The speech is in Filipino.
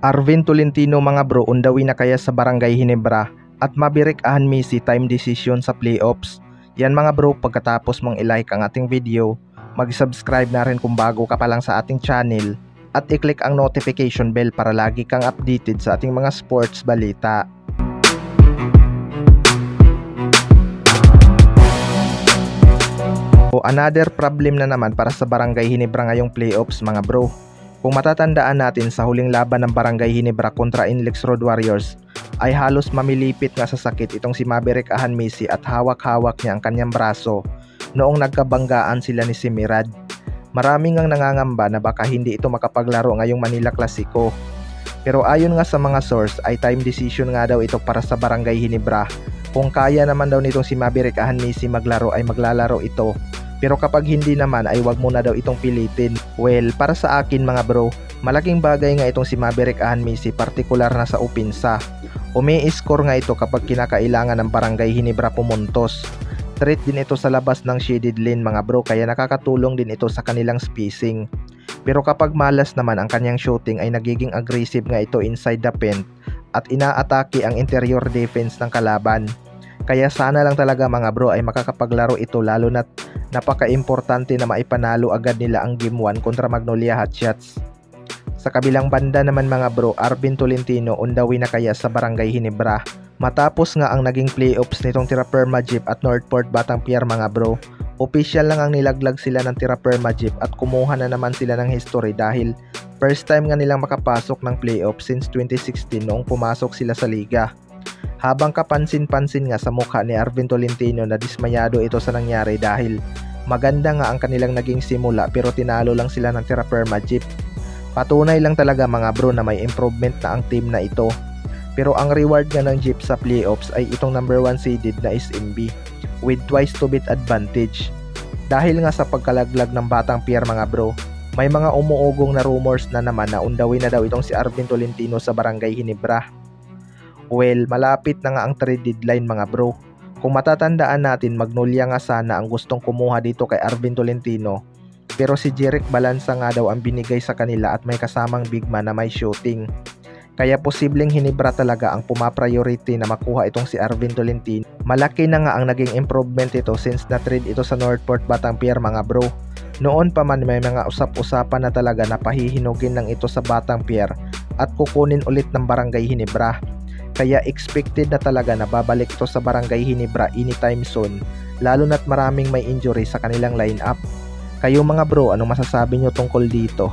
Arvin Tolentino mga bro, undawi na kaya sa Barangay Ginebra at mabirik ahan Messi time decision sa playoffs. Yan mga bro, pagkatapos mong i-like ang ating video, mag-subscribe na rin kung bago ka pa lang sa ating channel at i-click ang notification bell para lagi kang updated sa ating mga sports balita. Another problem na naman para sa Barangay Ginebra ngayong playoffs mga bro. Kung matatandaan natin sa huling laban ng Barangay Ginebra kontra Inlex Road Warriors ay halos mamilipit nga sa sakit itong si Maverick Ahan Messi at hawak-hawak niya ang kanyang braso noong nagkabanggaan sila ni Simirad. Maraming ang nangangamba na baka hindi ito makapaglaro ngayong Manila Clasico. Pero ayon nga sa mga source ay time decision nga daw ito para sa Barangay Ginebra. Kung kaya naman daw nitong si Maverick Ahan Messi maglaro ay maglalaro ito. Pero kapag hindi naman ay wag mo na daw itong pilitin. Well, para sa akin mga bro, malaking bagay nga itong si Maverick Ahan Messi, partikular na sa opensa. Umi-score nga ito kapag kinakailangan ng Barangay Ginebra pumuntos. Threat din ito sa labas ng shaded lane mga bro, kaya nakakatulong din ito sa kanilang spacing. Pero kapag malas naman ang kanyang shooting ay nagiging aggressive nga ito inside the paint at inaatake ang interior defense ng kalaban. Kaya sana lang talaga mga bro ay makakapaglaro ito, lalo na't napaka-importante na maipanalo agad nila ang Game 1 kontra Magnolia Hotshots. Sa kabilang banda naman mga bro, Arvin Tolentino undawi na kaya sa Barangay Ginebra matapos nga ang naging playoffs nitong Tiraperma Jeep at Northport Batang-Pier mga bro. Official lang ang nilaglag sila ng Tiraperma Jeep at kumuha na naman sila ng history dahil first time nga nilang makapasok ng playoff since 2016 noong pumasok sila sa liga. Habang kapansin-pansin nga sa mukha ni Arvin Tolentino na dismayado ito sa nangyari dahil maganda nga ang kanilang naging simula pero tinalo lang sila ng Tiraperma Jeep. Patunay lang talaga mga bro na may improvement na ang team na ito. Pero ang reward nga ng Jeep sa playoffs ay itong number 1 seeded na SMB with twice to beat advantage. Dahil nga sa pagkalaglag ng Batang-Pier mga bro, may mga umuugong na rumors na naman na undawi na daw itong si Arvin Tolentino sa Barangay Ginebra. Well, malapit na nga ang trade deadline mga bro. Kung matatandaan natin, Magnolia nga sana ang gustong kumuha dito kay Arvin Tolentino. Pero si Jeric Balanza nga daw ang binigay sa kanila at may kasamang big man na may shooting. Kaya posibleng Ginebra talaga ang pumapriority na makuha itong si Arvin Tolentino. Malaki na nga ang naging improvement ito since na-trade ito sa Northport Batang-Pier mga bro. Noon pa man may mga usap-usapan na talaga na pahihinugin lang ito sa Batang-Pier at kukunin ulit ng Barangay Ginebra. Kaya expected na talaga na babalik ito sa Barangay Ginebra anytime soon, lalo na't maraming may injury sa kanilang lineup. Kayo mga bro, anong masasabi nyo tungkol dito?